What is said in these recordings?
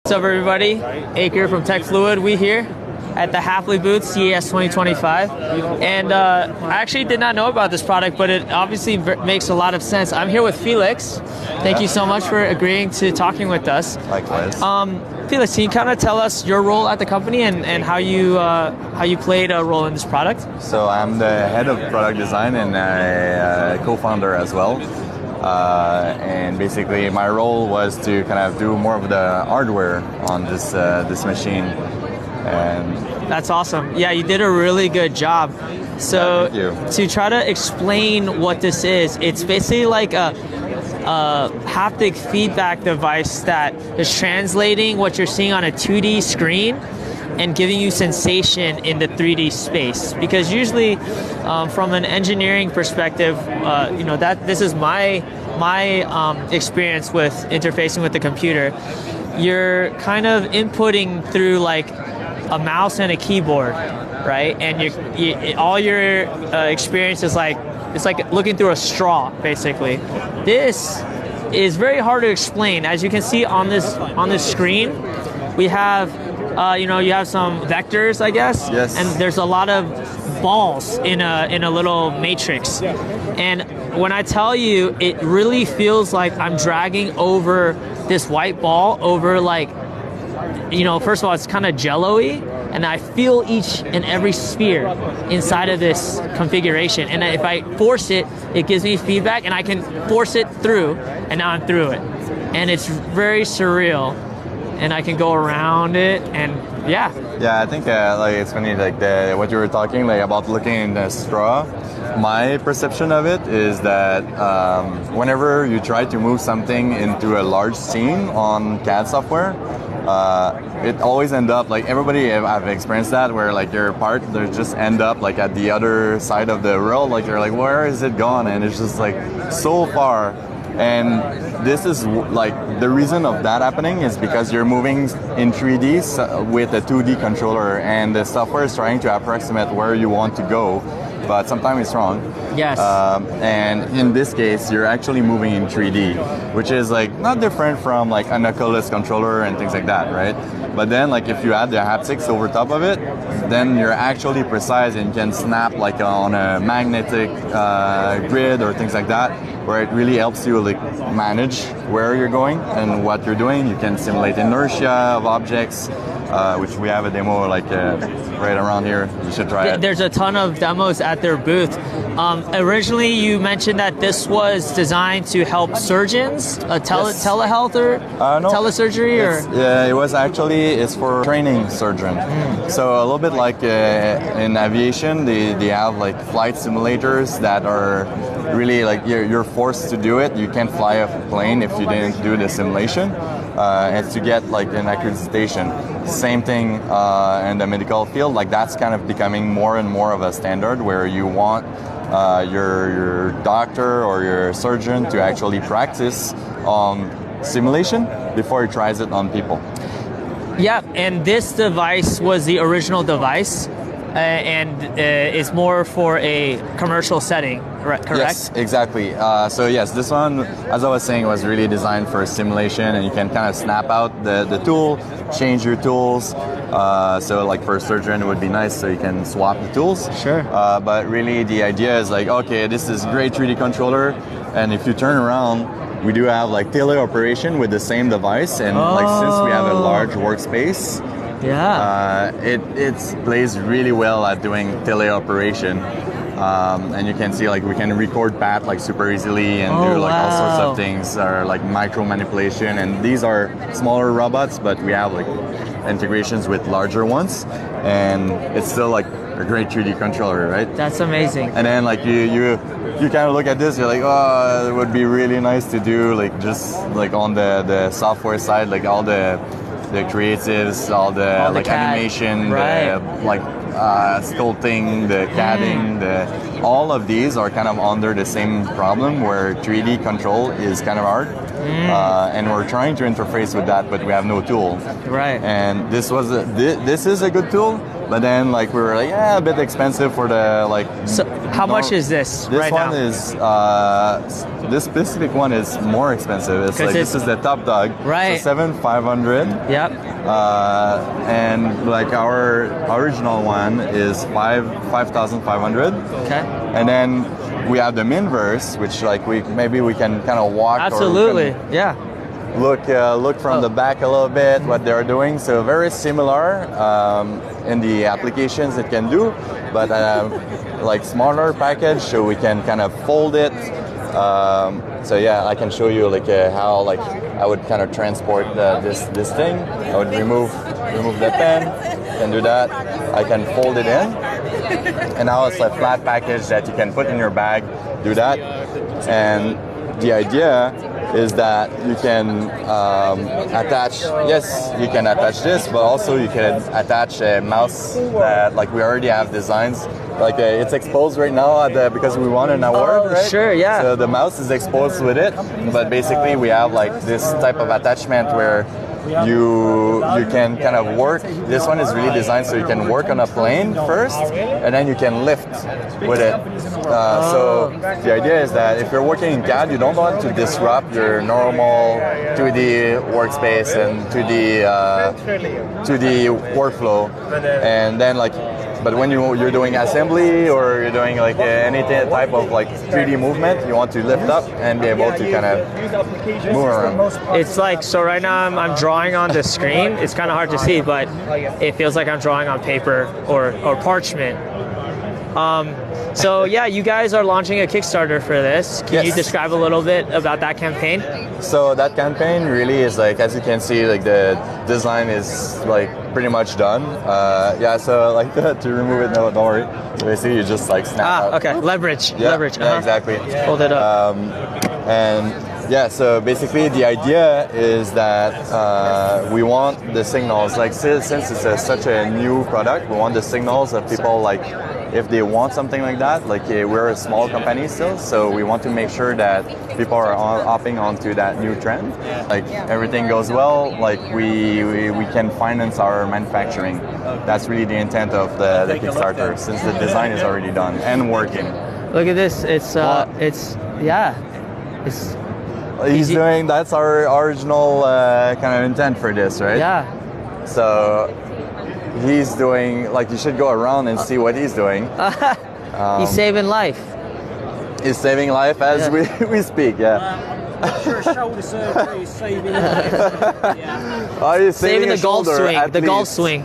What's up, everybody? Aker from Techfluid. We here at the Haply booth, CES 2025. And I actually did not know about this product, but it obviously makes a lot of sense. I'm here with Felix. Thank you so much for agreeing to talking with us. Likewise. Felix, can you kind of tell us your role at the company and how you played a role in this product? So I'm the head of product design and a co-founder as well. And basically my role was to kind of do more of the hardware on this machine. And that's awesome. Yeah, you did a really good job. So to try to explain what this is, it's basically like a haptic feedback device that is translating what you're seeing on a 2D screen and giving you sensation in the 3D space. Because usually, from an engineering perspective, this is my experience with interfacing with the computer. You're kind of inputting through like a mouse and a keyboard, right? And all your experience is like, it's like looking through a straw, basically. This is very hard to explain. As you can see on this screen, we have you have some vectors, I guess. Yes. And there's a lot of balls in a little matrix. And when I tell you, it really feels like I'm dragging over this white ball over like, first of all, it's kind of jello-y, and I feel each and every sphere inside of this configuration. And if I force it, it gives me feedback, and I can force it through, and now I'm through it. And it's very surreal, and I can go around it, and yeah. Yeah, I think it's funny, like what you were talking about looking in the straw. My perception of it is that whenever you try to move something into a large scene on CAD software, it always ends up like everybody I've experienced that where like your part they just end up like at the other side of the world, like you're like, where is it gone? And it's just like so far. And this is like the reason of that happening is because you're moving in 3D with a 2D controller, and the software is trying to approximate where you want to go, but sometimes it's wrong. Yes. And in this case, you're actually moving in 3D, which is like not different from like an Oculus controller and things like that, right? But then like if you add the haptics over top of it, then you're actually precise and can snap like on a magnetic grid or things like that, where it really helps you like manage where you're going and what you're doing. You can simulate inertia of objects, which we have a demo like right around here. You should try it. There's a ton of demos at their booth. Originally, you mentioned that this was designed to help surgeons, telehealth or no, telesurgery, or yeah, it was actually it's for training surgeon. So a little bit like in aviation, they have like flight simulators that are really like you're forced to do it. You can't fly a plane if you didn't do the simulation. And to get like an accreditation. Same thing in the medical field, like that's kind of becoming more and more of a standard where you want your doctor or your surgeon to actually practice on simulation before he tries it on people. Yeah, and this device was the original device, and it's more for a commercial setting, correct? Yes, exactly. So yes, this one, as I was saying, was really designed for simulation, and you can kind of snap out the tool, change your tools. So like for a surgeon, it would be nice so you can swap the tools. Sure. But really the idea is like, okay, this is great 3D controller, and if you turn around, we do have like teleoperation with the same device, and like since we have a large workspace, yeah, it plays really well at doing teleoperation. And you can see like we can record path like super easily and do like all sorts of things, or like micro manipulation. And these are smaller robots, but we have like integrations with larger ones, and it's still like a great 3D controller, right? That's amazing. And then like you kind of look at this, you're like, oh, it would be really nice to do like just like on the software side, like all the creatives, all the like animation, right. the like sculpting, the CADing, all of these are kind of under the same problem where 3D control is kind of hard. and we're trying to interface with that, but we have no tool. Right. And this is a good tool, but then like we were like, yeah, a bit expensive for the like. So how much is this This right one now? is this specific one is more expensive. It's like this is the top dog. Right. So 7,500. Yep. And like our original one is 5,500. Okay. And then we have the Minverse, which like we can kind of walk. Absolutely. Or we can Yeah. look from the back a little bit what they're doing. So very similar in the applications it can do, but like smaller package, so we can kind of fold it. So yeah, I can show you like how like I would kind of transport this thing. I would remove the pen, can do that. I can fold it in, and now it's a flat package that you can put in your bag. Do that, and the idea is that you can attach. Yes, you can attach this, but also you can attach a mouse that like we already have designs. Like it's exposed right now because we won an award, right? Sure, yeah. So the mouse is exposed with it, but basically we have like this type of attachment where you can kind of work. This one is really designed so you can work on a plane first, and then you can lift with it. So the idea is that if you're working in CAD, you don't want to disrupt your normal 2D workspace and 2D workflow, and then like. But when you're doing assembly or you're doing like any type of like 3D movement, you want to lift up and be able to kind of move around. It's like, so right now I'm drawing on the screen. It's kind of hard to see, but it feels like I'm drawing on paper or parchment. So yeah, you guys are launching a Kickstarter for this. Can you describe a little bit about that campaign? So that campaign really is like, as you can see, like the design is like pretty much done. Yeah, so like to remove it, no, don't worry. So basically you just like snap out. Okay, leverage. Yeah, exactly. Hold it up. And yeah, so basically the idea is that we want the signals, like since it's such a new product, we want the signals of people like, if they want something like that, like we're a small company still, so we want to make sure that people are hopping onto that new trend. Like everything goes well, like we can finance our manufacturing. That's really the intent of the Kickstarter, since the design is already done and working. Look at this. It's He's doing. That's our original kind of intent for this, right? Yeah. So he's doing, like, you should go around and see what he's doing. He's saving life. He's saving life as we speak, yeah. Sure, shoulder surgery is saving life. Yeah. Oh, he's Saving the golf shoulder, swing. The golf least. swing.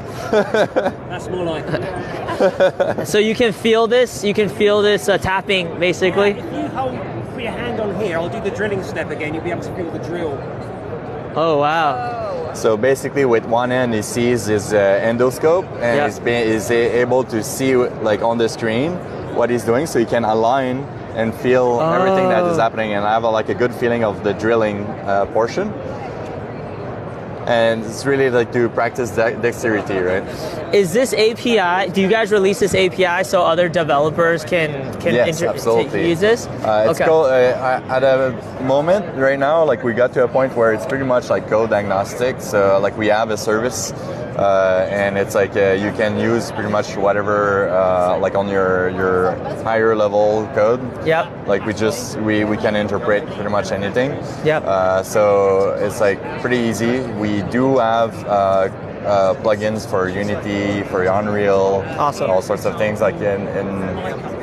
That's more like it. So you can feel this. You can feel this tapping, basically. If you put your hand on here, I'll do the drilling step again. You'll be able to feel the drill. Oh wow. So basically, with one hand, he sees his endoscope, and he's able to see, like, on the screen what he's doing, so he can align and feel everything that is happening, and I have a good feeling of the drilling portion. And it's really like to practice dexterity, right? Is this API? Do you guys release this API so other developers can yes, absolutely. use this? It's called, at a moment right now, like we got to a point where it's pretty much like code agnostic. So like we have a service, and it's like you can use pretty much whatever, like on your higher level code. Yep. Like we can interpret pretty much anything. Yep. So it's like pretty easy. We do have plugins for Unity, for Unreal, awesome. All sorts of things. Like in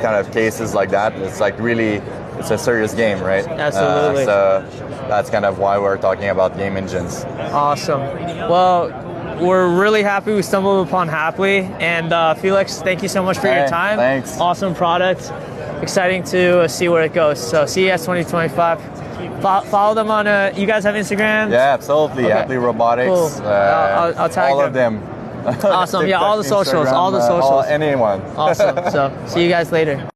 kind of cases like that, it's like really, it's a serious game, right? Absolutely. So that's kind of why we're talking about game engines. Awesome. Well, we're really happy we stumbled upon Haply, and Felix, thank you so much for your time. Thanks. Awesome product. Exciting to see where it goes. So CES 2025. Follow them on. You guys have Instagram? Yeah, absolutely. Okay. Haply Robotics. Cool. I'll tag all of them. Awesome. Yeah, all the socials. Instagram, All the socials. anyone. Awesome. So see you guys later.